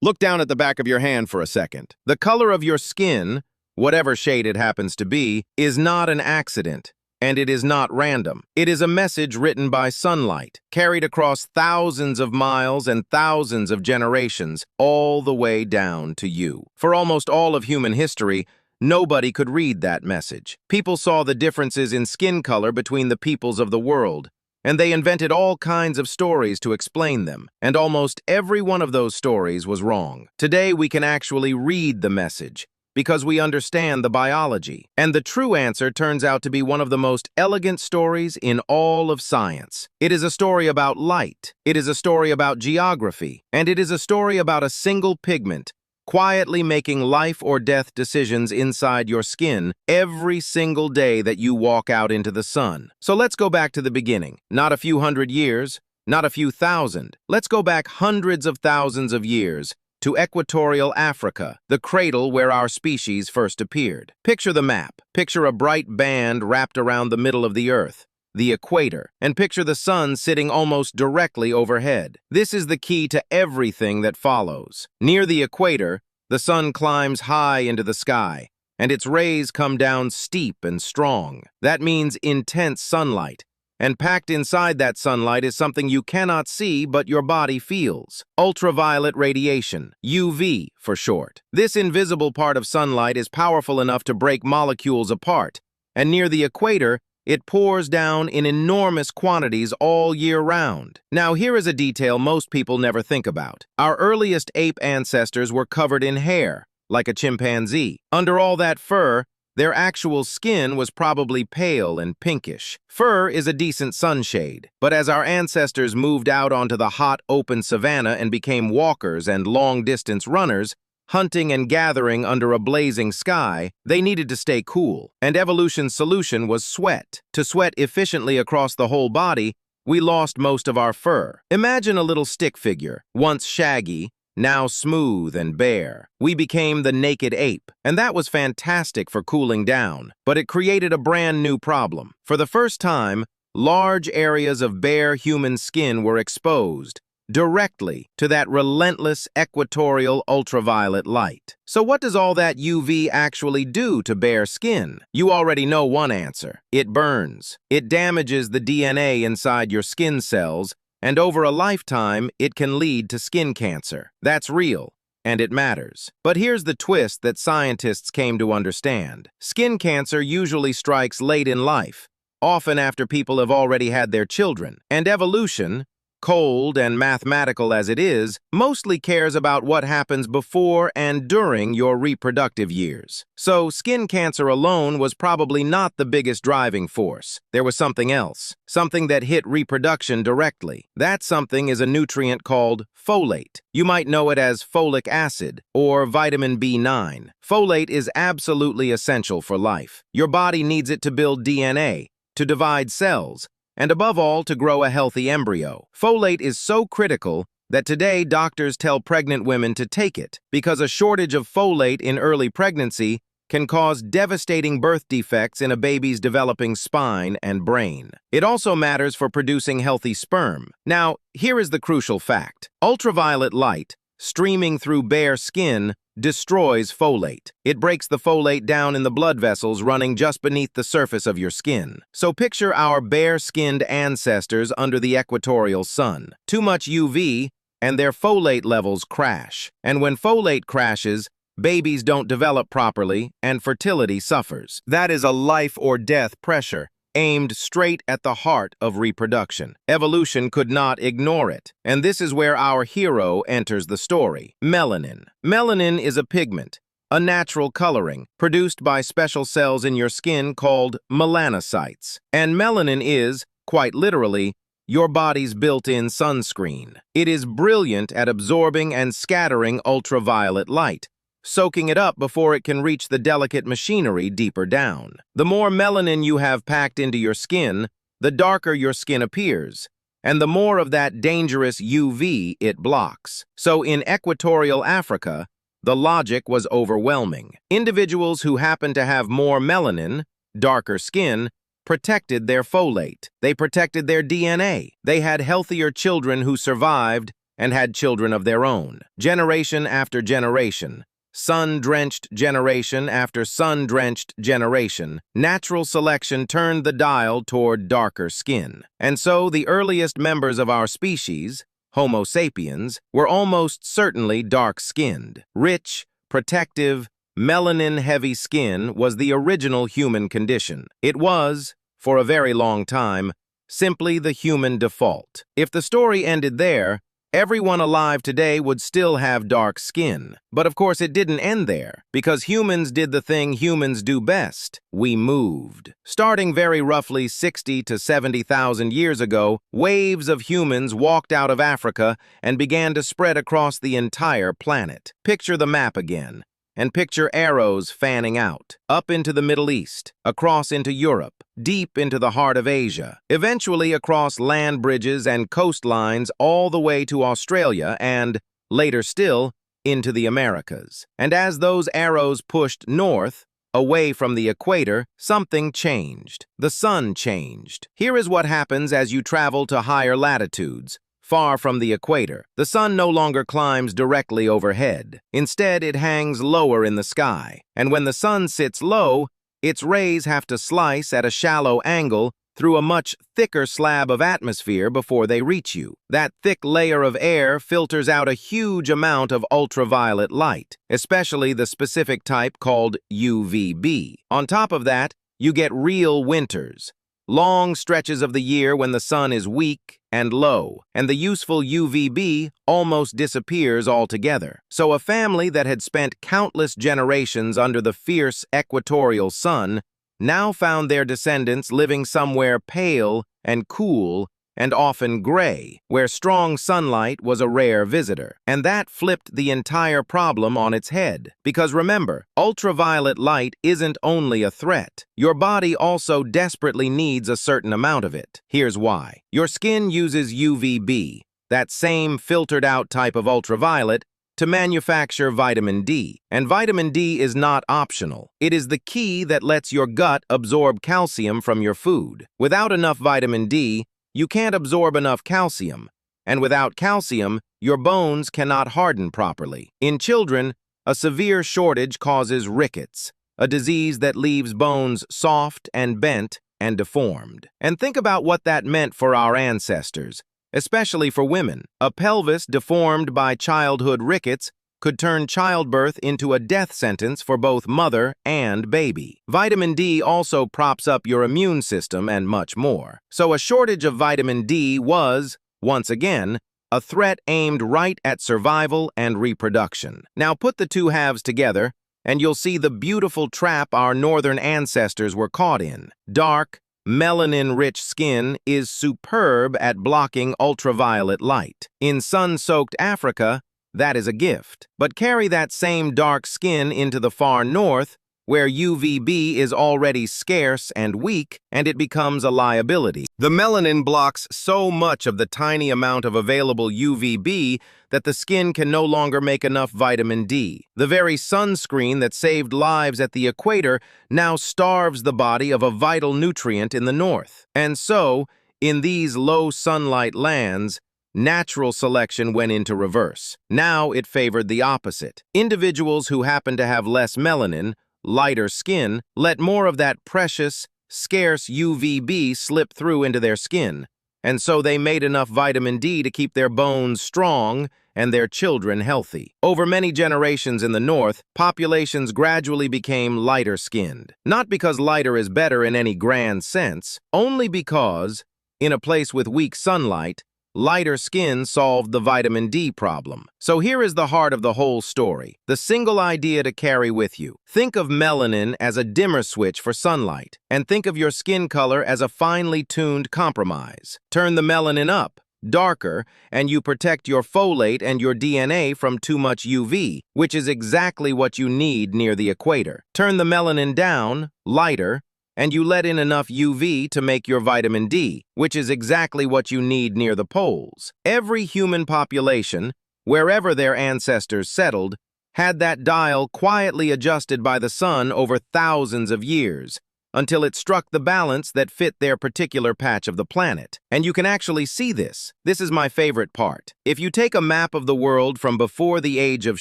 Look down at the back of your hand for a second. The color of your skin, whatever shade it happens to be, is not an accident, and it is not random. It is a message written by sunlight, carried across thousands of miles and thousands of generations, all the way down to you. For almost all of human history, nobody could read that message. People saw the differences in skin color between the peoples of the world, and they invented all kinds of stories to explain them, and almost every one of those stories was wrong. Today, we can actually read the message, because we understand the biology. And the true answer turns out to be one of the most elegant stories in all of science. It is a story about light, it is a story about geography, and it is a story about a single pigment, quietly making life or death decisions inside your skin every single day that you walk out into the sun. So let's go back to the beginning. Not a few hundred years, not a few thousand. Let's go back hundreds of thousands of years to Equatorial Africa, the cradle where our species first appeared. Picture the map. Picture a bright band wrapped around the middle of the Earth, the equator, and picture the sun sitting almost directly overhead. This is the key to everything that follows. Near the equator, the sun climbs high into the sky, and its rays come down steep and strong. That means intense sunlight, and packed inside that sunlight is something you cannot see but your body feels. Ultraviolet radiation, UV for short. This invisible part of sunlight is powerful enough to break molecules apart, and near the equator, it pours down in enormous quantities all year round. Now, here is a detail most people never think about. Our earliest ape ancestors were covered in hair, like a chimpanzee. Under all that fur, their actual skin was probably pale and pinkish. Fur is a decent sunshade, but as our ancestors moved out onto the hot, open savanna and became walkers and long-distance runners, hunting and gathering under a blazing sky, they needed to stay cool, and evolution's solution was sweat. To sweat efficiently across the whole body, we lost most of our fur. Imagine a little stick figure, once shaggy, now smooth and bare. We became the naked ape, and that was fantastic for cooling down, but it created a brand new problem. For the first time, large areas of bare human skin were exposed, directly to that relentless equatorial ultraviolet light. So what does all that UV actually do to bare skin? You already know one answer. It burns. It damages the DNA inside your skin cells, and over a lifetime, it can lead to skin cancer. That's real, and it matters. But here's the twist that scientists came to understand. Skin cancer usually strikes late in life, often after people have already had their children, and evolution, cold and mathematical as it is, mostly cares about what happens before and during your reproductive years. So skin cancer alone was probably not the biggest driving force. There was something else, something that hit reproduction directly. That something is a nutrient called folate. You might know it as folic acid or vitamin B9. Folate is absolutely essential for life. Your body needs it to build DNA, to divide cells, and above all, to grow a healthy embryo. Folate is so critical that today doctors tell pregnant women to take it because a shortage of folate in early pregnancy can cause devastating birth defects in a baby's developing spine and brain. It also matters for producing healthy sperm. Now, here is the crucial fact. Ultraviolet light, streaming through bare skin, destroys folate. It breaks the folate down in the blood vessels running just beneath the surface of your skin. So picture our bare-skinned ancestors under the equatorial sun. Too much UV, and their folate levels crash. And when folate crashes, babies don't develop properly, and fertility suffers. That is a life or death pressure, aimed straight at the heart of reproduction. Evolution could not ignore it, and this is where our hero enters the story. Melanin. Melanin is a pigment, a natural coloring, produced by special cells in your skin called melanocytes. And melanin is, quite literally, your body's built-in sunscreen. It is brilliant at absorbing and scattering ultraviolet light, soaking it up before it can reach the delicate machinery deeper down. The more melanin you have packed into your skin, the darker your skin appears, and the more of that dangerous UV it blocks. So in Equatorial Africa, the logic was overwhelming. Individuals who happened to have more melanin, darker skin, protected their folate. They protected their DNA. They had healthier children who survived, and had children of their own. Generation after generation, sun-drenched generation after sun-drenched generation, natural selection turned the dial toward darker skin. And so the earliest members of our species, Homo sapiens, were almost certainly dark-skinned. Rich, protective, melanin-heavy skin was the original human condition. It was, for a very long time, simply the human default. If the story ended there, everyone alive today would still have dark skin. But of course it didn't end there, because humans did the thing humans do best. We moved. Starting very roughly 60 to 70,000 years ago, waves of humans walked out of Africa and began to spread across the entire planet. Picture the map again, and picture arrows fanning out, up into the Middle East, across into Europe, deep into the heart of Asia, eventually across land bridges and coastlines all the way to Australia and, later still, into the Americas. And as those arrows pushed north, away from the equator, something changed. The sun changed. Here is what happens as you travel to higher latitudes. Far from the equator, the sun no longer climbs directly overhead. Instead, it hangs lower in the sky. And when the sun sits low, its rays have to slice at a shallow angle through a much thicker slab of atmosphere before they reach you. That thick layer of air filters out a huge amount of ultraviolet light, especially the specific type called UVB. On top of that, you get real winters. Long stretches of the year when the sun is weak and low, and the useful UVB almost disappears altogether. So a family that had spent countless generations under the fierce equatorial sun now found their descendants living somewhere pale and cool and often gray, where strong sunlight was a rare visitor. And that flipped the entire problem on its head. Because remember, ultraviolet light isn't only a threat. Your body also desperately needs a certain amount of it. Here's why. Your skin uses UVB, that same filtered-out type of ultraviolet, to manufacture vitamin D. And vitamin D is not optional. It is the key that lets your gut absorb calcium from your food. Without enough vitamin D, you can't absorb enough calcium, and without calcium, your bones cannot harden properly. In children, a severe shortage causes rickets, a disease that leaves bones soft and bent and deformed. And think about what that meant for our ancestors, especially for women. A pelvis deformed by childhood rickets could turn childbirth into a death sentence for both mother and baby. Vitamin D also props up your immune system and much more. So a shortage of vitamin D was, once again, a threat aimed right at survival and reproduction. Now put the two halves together, and you'll see the beautiful trap our northern ancestors were caught in. Dark, melanin-rich skin is superb at blocking ultraviolet light. In sun-soaked Africa, that is a gift. But carry that same dark skin into the far north, where UVB is already scarce and weak, and it becomes a liability. The melanin blocks so much of the tiny amount of available UVB that the skin can no longer make enough vitamin D. The very sunscreen that saved lives at the equator now starves the body of a vital nutrient in the north. And so, in these low sunlight lands, natural selection went into reverse. Now it favored the opposite. Individuals who happen to have less melanin, lighter skin, let more of that precious, scarce UVB slip through into their skin, and so they made enough vitamin D to keep their bones strong and their children healthy. Over many generations in the north, populations gradually became lighter-skinned. Not because lighter is better in any grand sense, only because, in a place with weak sunlight, lighter skin solved the vitamin D problem. So here is the heart of the whole story, the single idea to carry with you. Think of melanin as a dimmer switch for sunlight, and think of your skin color as a finely tuned compromise. Turn the melanin up, darker, and you protect your folate and your DNA from too much UV, which is exactly what you need near the equator. Turn the melanin down, lighter, and you let in enough UV to make your vitamin D, which is exactly what you need near the poles. Every human population, wherever their ancestors settled, had that dial quietly adjusted by the sun over thousands of years, until it struck the balance that fit their particular patch of the planet. And you can actually see this. This is my favorite part. If you take a map of the world from before the age of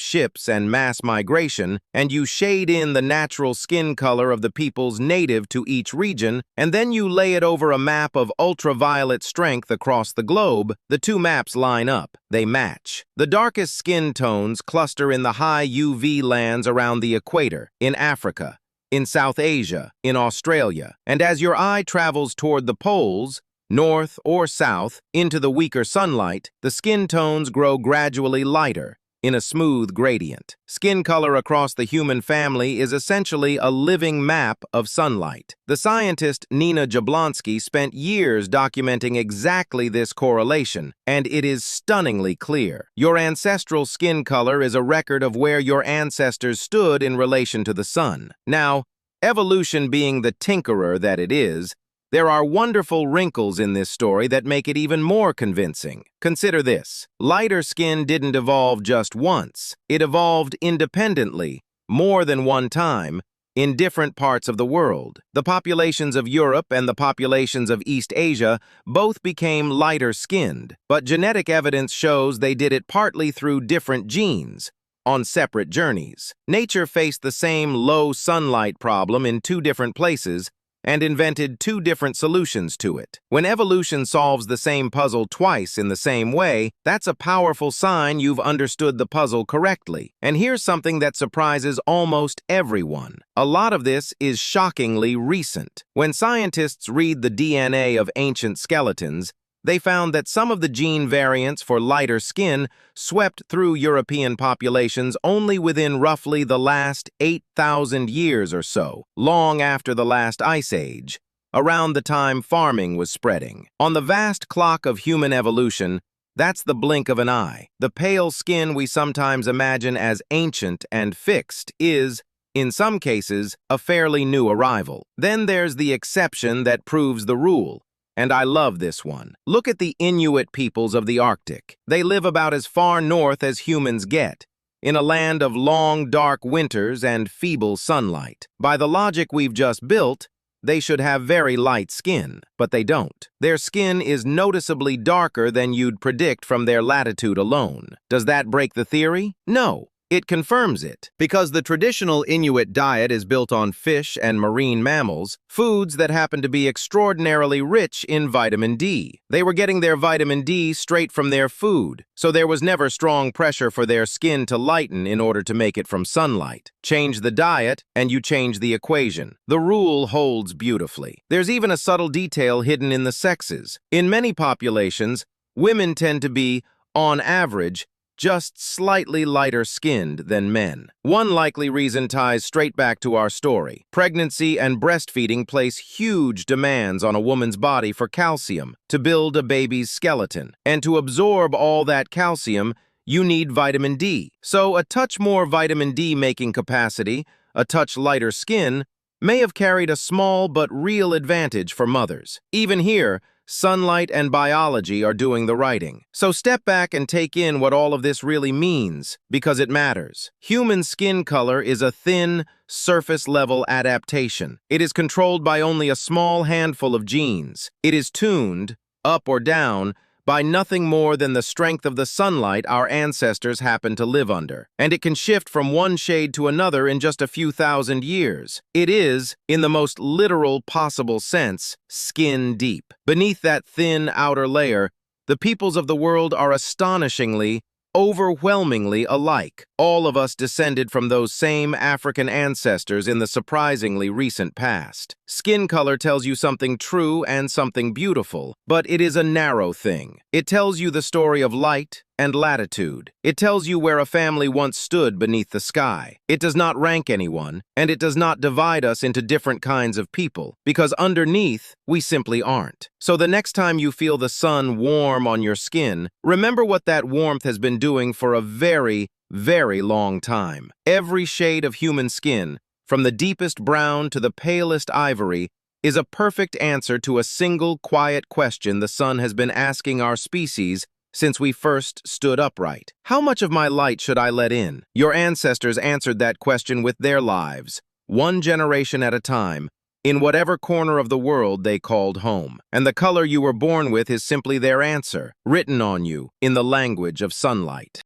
ships and mass migration, and you shade in the natural skin color of the peoples native to each region, and then you lay it over a map of ultraviolet strength across the globe, the two maps line up. They match. The darkest skin tones cluster in the high UV lands around the equator, in Africa, in South Asia, in Australia, and as your eye travels toward the poles, north or south, into the weaker sunlight, the skin tones grow gradually lighter, in a smooth gradient. Skin color across the human family is essentially a living map of sunlight. The scientist Nina Jablonski spent years documenting exactly this correlation, and it is stunningly clear. Your ancestral skin color is a record of where your ancestors stood in relation to the sun. Now, evolution being the tinkerer that it is, there are wonderful wrinkles in this story that make it even more convincing. Consider this. Lighter skin didn't evolve just once. It evolved independently, more than one time, in different parts of the world. The populations of Europe and the populations of East Asia both became lighter-skinned, but genetic evidence shows they did it partly through different genes, on separate journeys. Nature faced the same low sunlight problem in two different places, and invented two different solutions to it. When evolution solves the same puzzle twice in the same way, that's a powerful sign you've understood the puzzle correctly. And here's something that surprises almost everyone. A lot of this is shockingly recent. When scientists read the DNA of ancient skeletons, they found that some of the gene variants for lighter skin swept through European populations only within roughly the last 8,000 years or so, long after the last ice age, around the time farming was spreading. On the vast clock of human evolution, that's the blink of an eye. The pale skin we sometimes imagine as ancient and fixed is, in some cases, a fairly new arrival. Then there's the exception that proves the rule. And I love this one. Look at the Inuit peoples of the Arctic. They live about as far north as humans get, in a land of long, dark winters and feeble sunlight. By the logic we've just built, they should have very light skin, but they don't. Their skin is noticeably darker than you'd predict from their latitude alone. Does that break the theory? No. It confirms it. Because the traditional Inuit diet is built on fish and marine mammals, foods that happen to be extraordinarily rich in vitamin D. They were getting their vitamin D straight from their food, so there was never strong pressure for their skin to lighten in order to make it from sunlight. Change the diet, and you change the equation. The rule holds beautifully. There's even a subtle detail hidden in the sexes. In many populations, women tend to be, on average, just slightly lighter skinned than men. One likely reason ties straight back to our story. Pregnancy and breastfeeding place huge demands on a woman's body for calcium to build a baby's skeleton. And to absorb all that calcium, you need vitamin D. So a touch more vitamin D making capacity, a touch lighter skin, may have carried a small but real advantage for mothers. Even here, sunlight and biology are doing the writing. So step back and take in what all of this really means, because it matters. Human skin color is a thin, surface-level adaptation. It is controlled by only a small handful of genes. It is tuned, up or down, by nothing more than the strength of the sunlight our ancestors happen to live under. And it can shift from one shade to another in just a few thousand years. It is, in the most literal possible sense, skin deep. Beneath that thin outer layer, the peoples of the world are astonishingly, overwhelmingly alike. All of us descended from those same African ancestors in the surprisingly recent past. Skin color tells you something true and something beautiful, but it is a narrow thing. It tells you the story of light and latitude. It tells you where a family once stood beneath the sky. It does not rank anyone, and it does not divide us into different kinds of people, because underneath, we simply aren't. So the next time you feel the sun warm on your skin, remember what that warmth has been doing for a very, very long time. Every shade of human skin, from the deepest brown to the palest ivory, is a perfect answer to a single quiet question the sun has been asking our species since we first stood upright. How much of my light should I let in? Your ancestors answered that question with their lives, one generation at a time, in whatever corner of the world they called home. And the color you were born with is simply their answer, written on you in the language of sunlight.